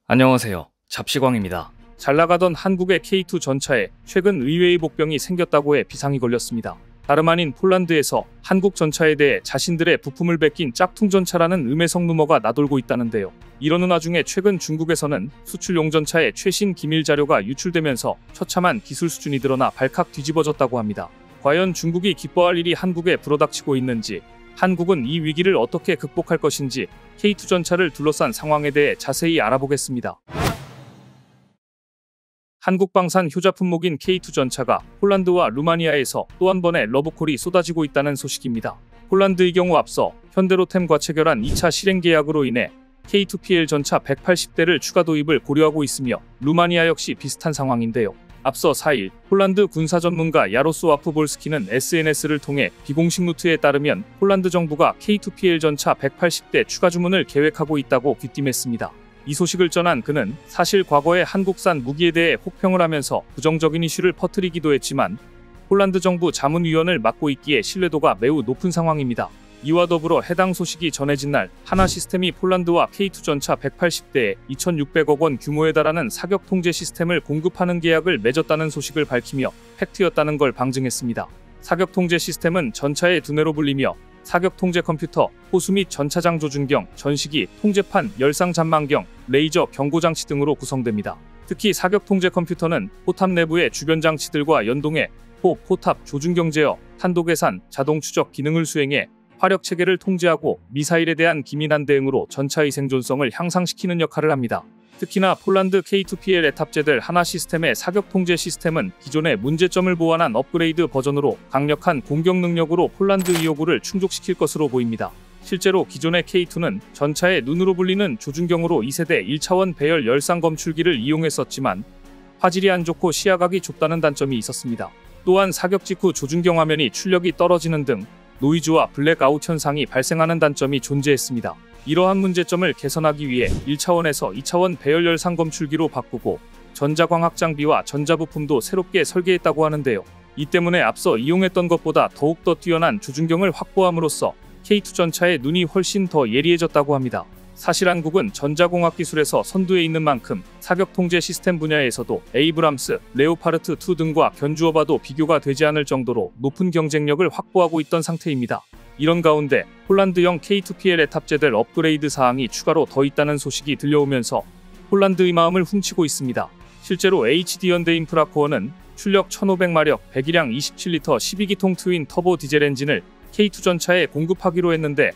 안녕하세요. 잡시광입니다. 잘 나가던 한국의 K2 전차에 최근 의외의 복병이 생겼다고 해 비상이 걸렸습니다. 다름 아닌 폴란드에서 한국 전차에 대해 자신들의 부품을 베낀 짝퉁 전차라는 음해성 루머가 나돌고 있다는데요. 이러는 와중에 최근 중국에서는 수출용 전차의 최신 기밀 자료가 유출되면서 처참한 기술 수준이 드러나 발칵 뒤집어졌다고 합니다. 과연 중국이 기뻐할 일이 한국에 불어닥치고 있는지, 한국은 이 위기를 어떻게 극복할 것인지 K2 전차를 둘러싼 상황에 대해 자세히 알아보겠습니다. 한국 방산 효자 품목인 K2 전차가 폴란드와 루마니아에서 또 한 번의 러브콜이 쏟아지고 있다는 소식입니다. 폴란드의 경우 앞서 현대로템과 체결한 2차 실행 계약으로 인해 K2PL 전차 180대를 추가 도입을 고려하고 있으며 루마니아 역시 비슷한 상황인데요. 앞서 4일 폴란드 군사 전문가 야로스와프 볼스키는 SNS를 통해 비공식 루트에 따르면 폴란드 정부가 K2PL 전차 180대 추가 주문을 계획하고 있다고 귀띔했습니다. 이 소식을 전한 그는 사실 과거에 한국산 무기에 대해 혹평을 하면서 부정적인 이슈를 퍼뜨리기도 했지만 폴란드 정부 자문위원을 맡고 있기에 신뢰도가 매우 높은 상황입니다. 이와 더불어 해당 소식이 전해진 날 하나시스템이 폴란드와 K2 전차 180대에 2,600억 원 규모에 달하는 사격 통제 시스템을 공급하는 계약을 맺었다는 소식을 밝히며 팩트였다는 걸 방증했습니다. 사격 통제 시스템은 전차의 두뇌로 불리며 사격 통제 컴퓨터, 호수 및 전차장 조준경, 전시기, 통제판, 열상 잠망경, 레이저 경고 장치 등으로 구성됩니다. 특히 사격 통제 컴퓨터는 포탑 내부의 주변 장치들과 연동해 포탑 조준경 제어, 탄도 계산, 자동 추적 기능을 수행해 화력 체계를 통제하고 미사일에 대한 기민한 대응으로 전차의 생존성을 향상시키는 역할을 합니다. 특히나 폴란드 K2PL에 탑재될 하나 시스템의 사격 통제 시스템은 기존의 문제점을 보완한 업그레이드 버전으로 강력한 공격 능력으로 폴란드의 요구를 충족시킬 것으로 보입니다. 실제로 기존의 K2는 전차의 눈으로 불리는 조준경으로 2세대 1차원 배열 열상 검출기를 이용했었지만 화질이 안 좋고 시야각이 좁다는 단점이 있었습니다. 또한 사격 직후 조준경 화면이 출력이 떨어지는 등 노이즈와 블랙아웃 현상이 발생하는 단점이 존재했습니다. 이러한 문제점을 개선하기 위해 1차원에서 2차원 배열 열상 검출기로 바꾸고 전자광학 장비와 전자부품도 새롭게 설계했다고 하는데요. 이 때문에 앞서 이용했던 것보다 더욱더 뛰어난 조준경을 확보함으로써 K2 전차의 눈이 훨씬 더 예리해졌다고 합니다. 사실 한국은 전자공학 기술에서 선두에 있는 만큼 사격 통제 시스템 분야에서도 에이브람스, 레오파르트 2 등과 견주어봐도 비교가 되지 않을 정도로 높은 경쟁력을 확보하고 있던 상태입니다. 이런 가운데 폴란드형 K2PL에 탑재될 업그레이드 사항이 추가로 더 있다는 소식이 들려오면서 폴란드의 마음을 훔치고 있습니다. 실제로 HD 현대인프라코어는 출력 1500마력, 배기량 27리터 12기통 트윈 터보 디젤 엔진을 K2 전차에 공급하기로 했는데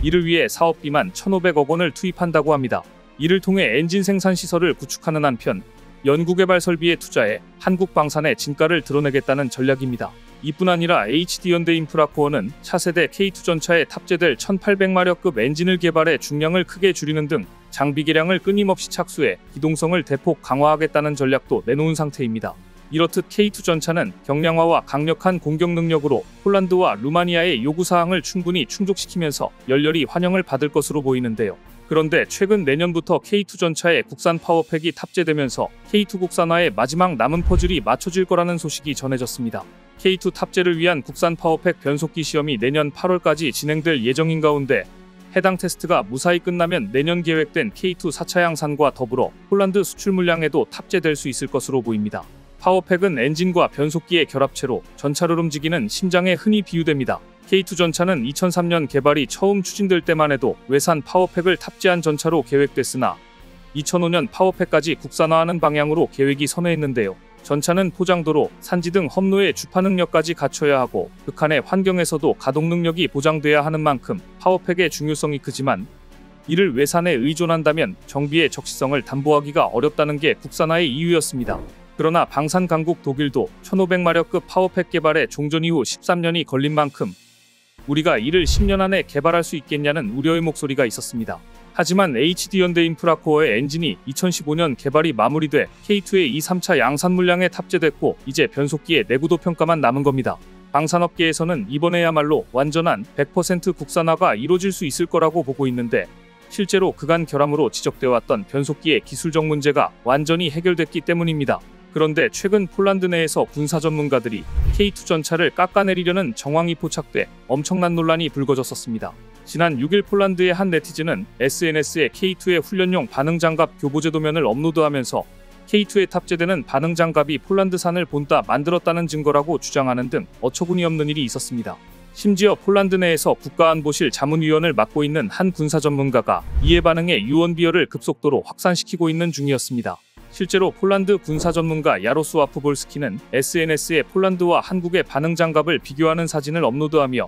이를 위해 사업비만 1,500억 원을 투입한다고 합니다. 이를 통해 엔진 생산 시설을 구축하는 한편 연구개발 설비에 투자해 한국 방산의 진가를 드러내겠다는 전략입니다. 이뿐 아니라 HD 현대인프라코어는 차세대 K2 전차에 탑재될 1800마력급 엔진을 개발해 중량을 크게 줄이는 등 장비 개량을 끊임없이 착수해 기동성을 대폭 강화하겠다는 전략도 내놓은 상태입니다. 이렇듯 K2 전차는 경량화와 강력한 공격 능력으로 폴란드와 루마니아의 요구사항을 충분히 충족시키면서 열렬히 환영을 받을 것으로 보이는데요. 그런데 최근 내년부터 K2 전차에 국산 파워팩이 탑재되면서 K2 국산화의 마지막 남은 퍼즐이 맞춰질 거라는 소식이 전해졌습니다. K2 탑재를 위한 국산 파워팩 변속기 시험이 내년 8월까지 진행될 예정인 가운데 해당 테스트가 무사히 끝나면 내년 계획된 K2 4차 양산과 더불어 폴란드 수출 물량에도 탑재될 수 있을 것으로 보입니다. 파워팩은 엔진과 변속기의 결합체로 전차를 움직이는 심장에 흔히 비유됩니다. K2 전차는 2003년 개발이 처음 추진될 때만 해도 외산 파워팩을 탑재한 전차로 계획됐으나 2005년 파워팩까지 국산화하는 방향으로 계획이 선회했는데요. 전차는 포장도로, 산지 등 험로의 주파 능력까지 갖춰야 하고 극한의 환경에서도 가동 능력이 보장돼야 하는 만큼 파워팩의 중요성이 크지만 이를 외산에 의존한다면 정비의 적시성을 담보하기가 어렵다는 게 국산화의 이유였습니다. 그러나 방산 강국 독일도 1500마력급 파워팩 개발에 종전 이후 13년이 걸린 만큼 우리가 이를 10년 안에 개발할 수 있겠냐는 우려의 목소리가 있었습니다. 하지만 HD 현대인프라코어의 엔진이 2015년 개발이 마무리돼 K2의 2, 3차 양산 물량에 탑재됐고 이제 변속기의 내구도 평가만 남은 겁니다. 방산업계에서는 이번에야말로 완전한 100% 국산화가 이뤄질 수 있을 거라고 보고 있는데 실제로 그간 결함으로 지적되어 왔던 변속기의 기술적 문제가 완전히 해결됐기 때문입니다. 그런데 최근 폴란드 내에서 군사 전문가들이 K2 전차를 깎아내리려는 정황이 포착돼 엄청난 논란이 불거졌었습니다. 지난 6일 폴란드의 한 네티즌은 SNS에 K2의 훈련용 반응장갑 교보제 도면을 업로드하면서 K2에 탑재되는 반응장갑이 폴란드산을 본따 만들었다는 증거라고 주장하는 등 어처구니 없는 일이 있었습니다. 심지어 폴란드 내에서 국가안보실 자문위원을 맡고 있는 한 군사 전문가가 이에 반응해 유언비어를 급속도로 확산시키고 있는 중이었습니다. 실제로 폴란드 군사 전문가 야로스와프 볼스키는 SNS에 폴란드와 한국의 반응장갑을 비교하는 사진을 업로드하며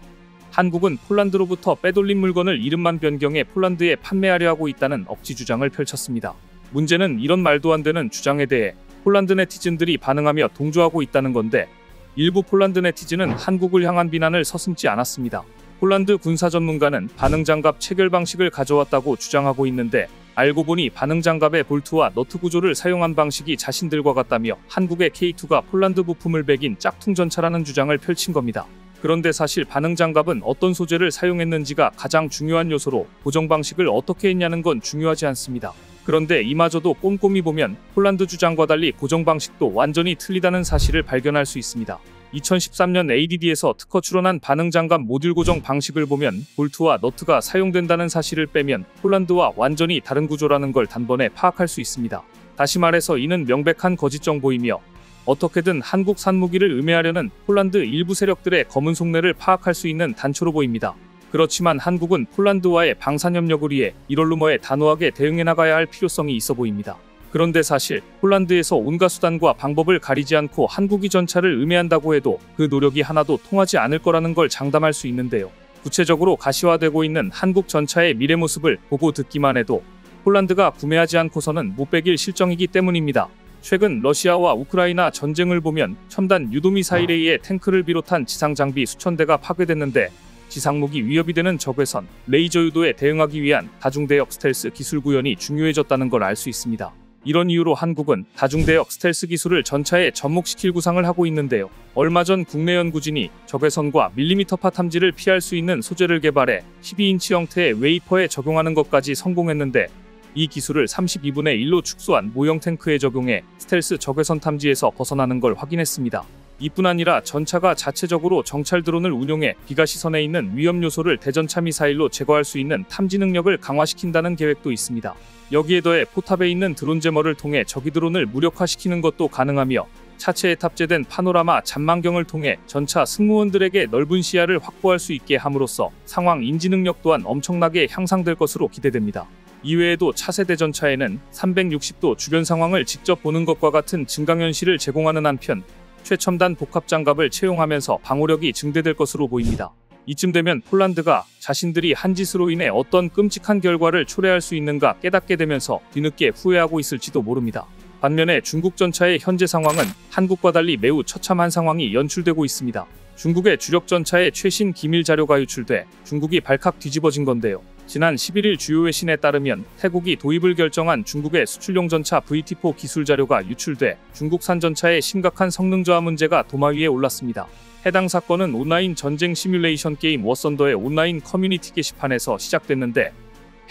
한국은 폴란드로부터 빼돌린 물건을 이름만 변경해 폴란드에 판매하려 하고 있다는 억지 주장을 펼쳤습니다. 문제는 이런 말도 안 되는 주장에 대해 폴란드 네티즌들이 반응하며 동조하고 있다는 건데, 일부 폴란드 네티즌은 한국을 향한 비난을 서슴지 않았습니다. 폴란드 군사 전문가는 반응장갑 체결 방식을 가져왔다고 주장하고 있는데, 알고 보니 반응장갑의 볼트와 너트 구조를 사용한 방식이 자신들과 같다며 한국의 K2가 폴란드 부품을 배긴 짝퉁 전차라는 주장을 펼친 겁니다. 그런데 사실 반응장갑은 어떤 소재를 사용했는지가 가장 중요한 요소로 고정 방식을 어떻게 했냐는 건 중요하지 않습니다. 그런데 이마저도 꼼꼼히 보면 폴란드 주장과 달리 고정 방식도 완전히 틀리다는 사실을 발견할 수 있습니다. 2013년 ADD에서 특허 출원한 반응장갑 모듈 고정 방식을 보면 볼트와 너트가 사용된다는 사실을 빼면 폴란드와 완전히 다른 구조라는 걸 단번에 파악할 수 있습니다. 다시 말해서 이는 명백한 거짓 정보이며 어떻게든 한국산 무기를 음해하려는 폴란드 일부 세력들의 검은 속내를 파악할 수 있는 단초로 보입니다. 그렇지만 한국은 폴란드와의 방산협력을 위해 이런 루머에 단호하게 대응해 나가야 할 필요성이 있어 보입니다. 그런데 사실 폴란드에서 온갖 수단과 방법을 가리지 않고 한국이 전차를 음해한다고 해도 그 노력이 하나도 통하지 않을 거라는 걸 장담할 수 있는데요. 구체적으로 가시화되고 있는 한국 전차의 미래 모습을 보고 듣기만 해도 폴란드가 구매하지 않고서는 못 배길 실정이기 때문입니다. 최근 러시아와 우크라이나 전쟁을 보면 첨단 유도미사일에 의해 탱크를 비롯한 지상장비 수천 대가 파괴됐는데, 지상무기 위협이 되는 적외선, 레이저 유도에 대응하기 위한 다중대역 스텔스 기술 구현이 중요해졌다는 걸 알 수 있습니다. 이런 이유로 한국은 다중대역 스텔스 기술을 전차에 접목시킬 구상을 하고 있는데요. 얼마 전 국내 연구진이 적외선과 밀리미터파 탐지를 피할 수 있는 소재를 개발해 12인치 형태의 웨이퍼에 적용하는 것까지 성공했는데, 이 기술을 32분의 1로 축소한 모형 탱크에 적용해 스텔스 적외선 탐지에서 벗어나는 걸 확인했습니다. 이뿐 아니라 전차가 자체적으로 정찰 드론을 운용해 비가 시선에 있는 위험 요소를 대전차 미사일로 제거할 수 있는 탐지 능력을 강화시킨다는 계획도 있습니다. 여기에 더해 포탑에 있는 드론 제머를 통해 적이 드론을 무력화시키는 것도 가능하며, 차체에 탑재된 파노라마 잠망경을 통해 전차 승무원들에게 넓은 시야를 확보할 수 있게 함으로써 상황 인지 능력 또한 엄청나게 향상될 것으로 기대됩니다. 이외에도 차세대 전차에는 360도 주변 상황을 직접 보는 것과 같은 증강현실을 제공하는 한편, 최첨단 복합장갑을 채용하면서 방호력이 증대될 것으로 보입니다. 이쯤 되면 폴란드가 자신들이 한 짓으로 인해 어떤 끔찍한 결과를 초래할 수 있는가 깨닫게 되면서 뒤늦게 후회하고 있을지도 모릅니다. 반면에 중국 전차의 현재 상황은 한국과 달리 매우 처참한 상황이 연출되고 있습니다. 중국의 주력 전차의 최신 기밀 자료가 유출돼 중국이 발칵 뒤집어진 건데요. 지난 11일 주요 외신에 따르면 태국이 도입을 결정한 중국의 수출용 전차 VT4 기술 자료가 유출돼 중국산 전차의 심각한 성능 저하 문제가 도마 위에 올랐습니다. 해당 사건은 온라인 전쟁 시뮬레이션 게임 워썬더의 온라인 커뮤니티 게시판에서 시작됐는데,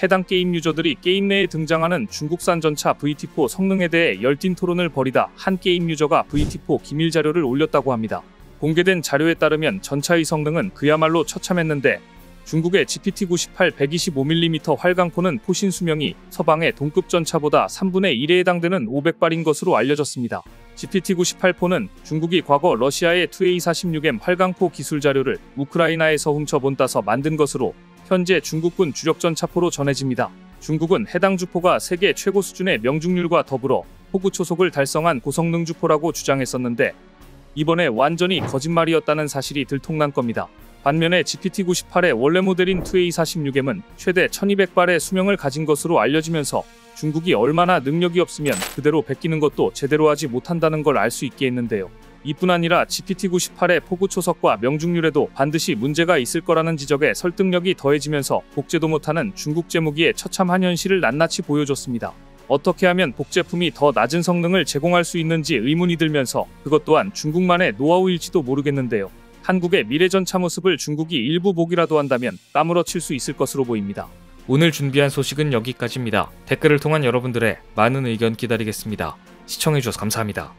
해당 게임 유저들이 게임 내에 등장하는 중국산 전차 VT4 성능에 대해 열띤 토론을 벌이다 한 게임 유저가 VT4 기밀 자료를 올렸다고 합니다. 공개된 자료에 따르면 전차의 성능은 그야말로 처참했는데, 중국의 GPT-98 125mm 활강포는 포신 수명이 서방의 동급 전차보다 3분의 1에 해당되는 500발인 것으로 알려졌습니다. GPT-98포는 중국이 과거 러시아의 2A46M 활강포 기술 자료를 우크라이나에서 훔쳐본 따서 만든 것으로 현재 중국군 주력 전차포로 전해집니다. 중국은 해당 주포가 세계 최고 수준의 명중률과 더불어 호구 초속을 달성한 고성능 주포라고 주장했었는데, 이번에 완전히 거짓말이었다는 사실이 들통난 겁니다. 반면에 GPT-98의 원래 모델인 2A46M은 최대 1200발의 수명을 가진 것으로 알려지면서 중국이 얼마나 능력이 없으면 그대로 베끼는 것도 제대로 하지 못한다는 걸 알 수 있게 했는데요. 이뿐 아니라 GPT-98의 포구 초속과 명중률에도 반드시 문제가 있을 거라는 지적에 설득력이 더해지면서 복제도 못하는 중국 제무기의 처참한 현실을 낱낱이 보여줬습니다. 어떻게 하면 복제품이 더 낮은 성능을 제공할 수 있는지 의문이 들면서 그것 또한 중국만의 노하우일지도 모르겠는데요. 한국의 미래 전차 모습을 중국이 일부 보기라도 한다면 까무러칠 수 있을 것으로 보입니다. 오늘 준비한 소식은 여기까지입니다. 댓글을 통한 여러분들의 많은 의견 기다리겠습니다. 시청해주셔서 감사합니다.